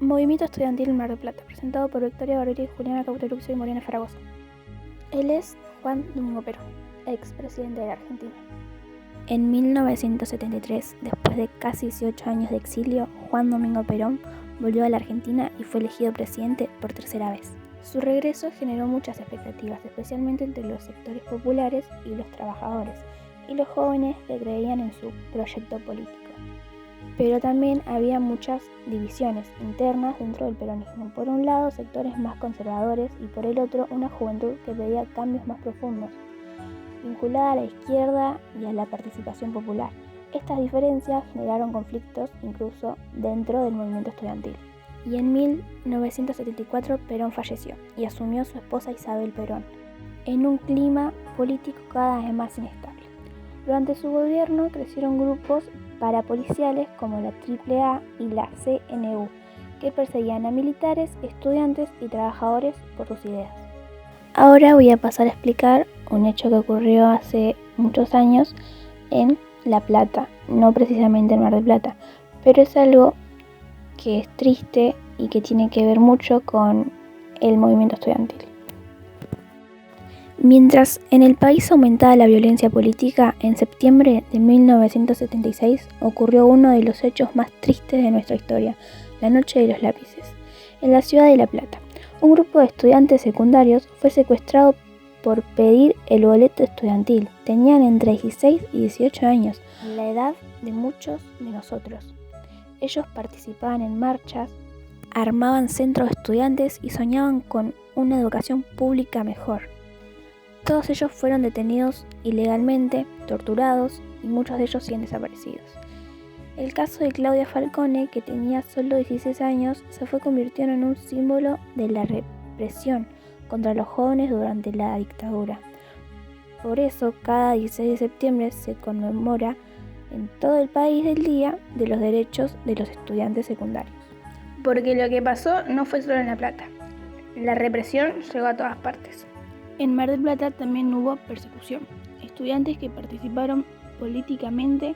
Movimiento Estudiantil en Mar del Plata, presentado por Victoria Barbieri, Juliana Cauteruccio y Mariana Fragoso. Él es Juan Domingo Perón, expresidente de la Argentina. En 1973, después de casi 18 años de exilio, Juan Domingo Perón volvió a la Argentina y fue elegido presidente por tercera vez. Su regreso generó muchas expectativas, especialmente entre los sectores populares y los trabajadores, y los jóvenes que creían en su proyecto político. Pero también había muchas divisiones internas dentro del peronismo. Por un lado, sectores más conservadores y por el otro, una juventud que pedía cambios más profundos, vinculada a la izquierda y a la participación popular. Estas diferencias generaron conflictos incluso dentro del movimiento estudiantil. Y en 1974 Perón falleció y asumió su esposa Isabel Perón, en un clima político cada vez más inestable. Durante su gobierno crecieron grupos parapoliciales como la AAA y la CNU, que perseguían a militares, estudiantes y trabajadores por sus ideas. Ahora voy a pasar a explicar un hecho que ocurrió hace muchos años en La Plata, no precisamente en Mar del Plata, pero es algo que es triste y que tiene que ver mucho con el movimiento estudiantil. Mientras en el país aumentaba la violencia política, en septiembre de 1976 ocurrió uno de los hechos más tristes de nuestra historia, la Noche de los Lápices, en la ciudad de La Plata. Un grupo de estudiantes secundarios fue secuestrado por pedir el boleto estudiantil. Tenían entre 16 y 18 años, la edad de muchos de nosotros. Ellos participaban en marchas, armaban centros de estudiantes y soñaban con una educación pública mejor. Todos ellos fueron detenidos ilegalmente, torturados y muchos de ellos siguen desaparecidos. El caso de Claudia Falcone, que tenía solo 16 años, se fue convirtiendo en un símbolo de la represión contra los jóvenes durante la dictadura. Por eso, cada 16 de septiembre se conmemora en todo el país el Día de los Derechos de los Estudiantes Secundarios. Porque lo que pasó no fue solo en La Plata. La represión llegó a todas partes. En Mar del Plata también hubo persecución. Estudiantes que participaron políticamente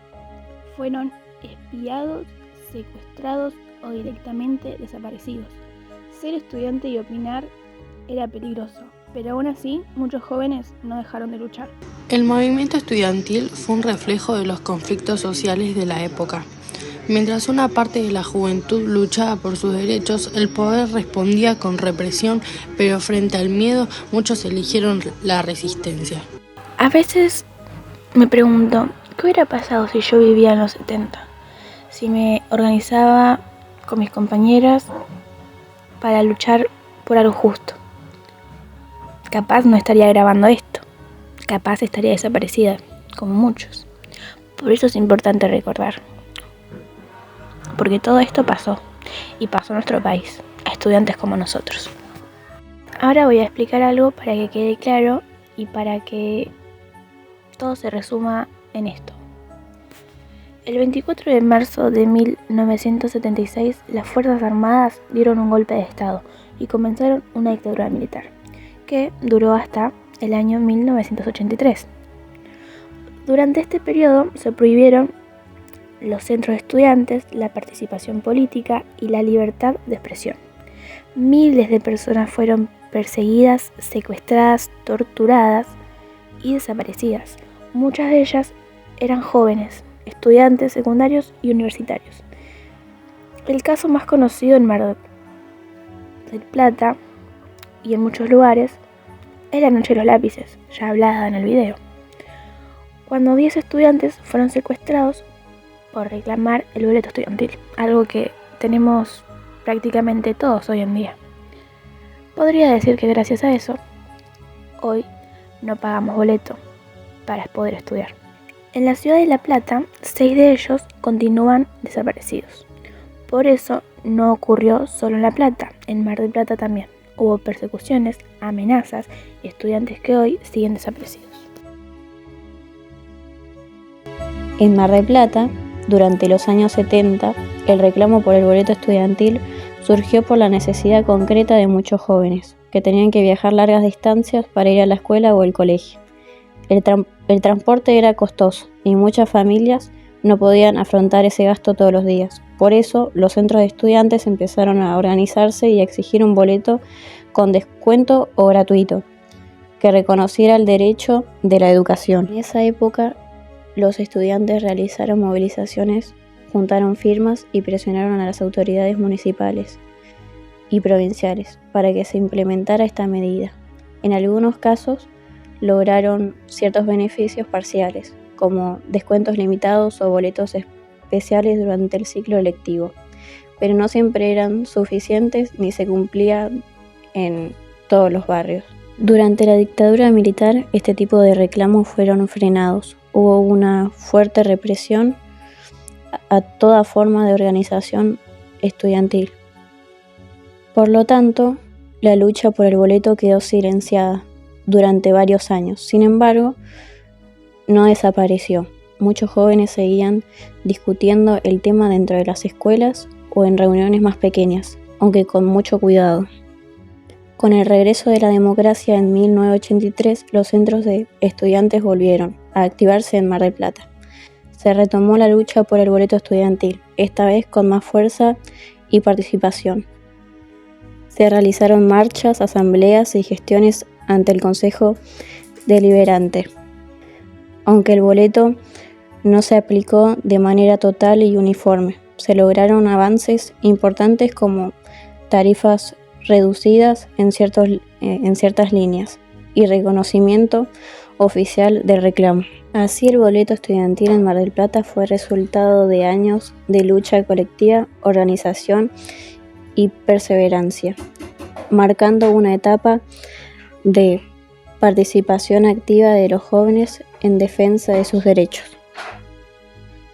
fueron espiados, secuestrados o directamente desaparecidos. Ser estudiante y opinar era peligroso, pero aún así muchos jóvenes no dejaron de luchar. El movimiento estudiantil fue un reflejo de los conflictos sociales de la época. Mientras una parte de la juventud luchaba por sus derechos, el poder respondía con represión, pero frente al miedo muchos eligieron la resistencia. A veces me pregunto, ¿qué hubiera pasado si yo vivía en los 70? Si me organizaba con mis compañeras para luchar por algo justo. Capaz no estaría grabando esto, capaz estaría desaparecida, como muchos. Por eso es importante recordar. Porque todo esto pasó, y pasó en nuestro país, a estudiantes como nosotros. Ahora voy a explicar algo para que quede claro y para que todo se resuma en esto. El 24 de marzo de 1976, las Fuerzas Armadas dieron un golpe de Estado y comenzaron una dictadura militar, que duró hasta el año 1983. Durante este periodo se prohibieron los centros de estudiantes, la participación política y la libertad de expresión. Miles de personas fueron perseguidas, secuestradas, torturadas y desaparecidas. Muchas de ellas eran jóvenes, estudiantes secundarios y universitarios. El caso más conocido en Mar del Plata y en muchos lugares es la Noche de los Lápices, ya hablada en el video, cuando 10 estudiantes fueron secuestrados por reclamar el boleto estudiantil, algo que tenemos prácticamente todos hoy en día. Podría decir que gracias a eso, hoy no pagamos boleto para poder estudiar. En la ciudad de La Plata, 6 de ellos continúan desaparecidos. Por eso no ocurrió solo en La Plata, en Mar del Plata también. Hubo persecuciones, amenazas y estudiantes que hoy siguen desaparecidos. En Mar del Plata, durante los años 70, el reclamo por el boleto estudiantil surgió por la necesidad concreta de muchos jóvenes, que tenían que viajar largas distancias para ir a la escuela o el colegio. El transporte era costoso y muchas familias no podían afrontar ese gasto todos los días. Por eso, los centros de estudiantes empezaron a organizarse y a exigir un boleto con descuento o gratuito, que reconociera el derecho de la educación. En esa época, los estudiantes realizaron movilizaciones, juntaron firmas y presionaron a las autoridades municipales y provinciales para que se implementara esta medida. En algunos casos, lograron ciertos beneficios parciales, como descuentos limitados o boletos especiales durante el ciclo lectivo, pero no siempre eran suficientes ni se cumplían en todos los barrios. Durante la dictadura militar, este tipo de reclamos fueron frenados. Hubo una fuerte represión a toda forma de organización estudiantil. Por lo tanto, la lucha por el boleto quedó silenciada durante varios años. Sin embargo, no desapareció. Muchos jóvenes seguían discutiendo el tema dentro de las escuelas o en reuniones más pequeñas, aunque con mucho cuidado. Con el regreso de la democracia en 1983, los centros de estudiantes volvieron a activarse en Mar del Plata. Se retomó la lucha por el boleto estudiantil, esta vez con más fuerza y participación. Se realizaron marchas, asambleas y gestiones ante el Consejo Deliberante. Aunque el boleto no se aplicó de manera total y uniforme, se lograron avances importantes como tarifas reducidas en ciertas líneas y reconocimiento oficial del reclamo. Así, el boleto estudiantil en Mar del Plata fue resultado de años de lucha colectiva, organización y perseverancia, marcando una etapa de participación activa de los jóvenes en defensa de sus derechos.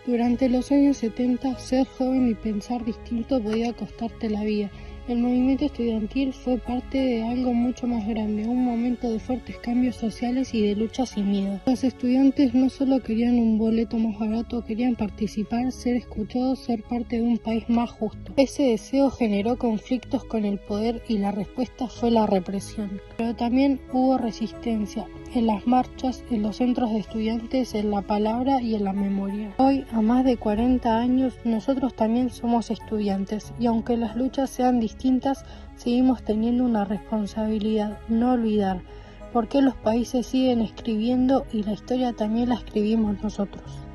Durante los años 70, ser joven y pensar distinto podía costarte la vida. El movimiento estudiantil fue parte de algo mucho más grande, un momento de fuertes cambios sociales y de lucha sin miedo. Los estudiantes no solo querían un boleto más barato, querían participar, ser escuchados, ser parte de un país más justo. Ese deseo generó conflictos con el poder y la respuesta fue la represión. Pero también hubo resistencia en las marchas, en los centros de estudiantes, en la palabra y en la memoria. Hoy, a más de 40 años, nosotros también somos estudiantes y aunque las luchas sean distintas, seguimos teniendo una responsabilidad, no olvidar por qué los países siguen escribiendo y la historia también la escribimos nosotros.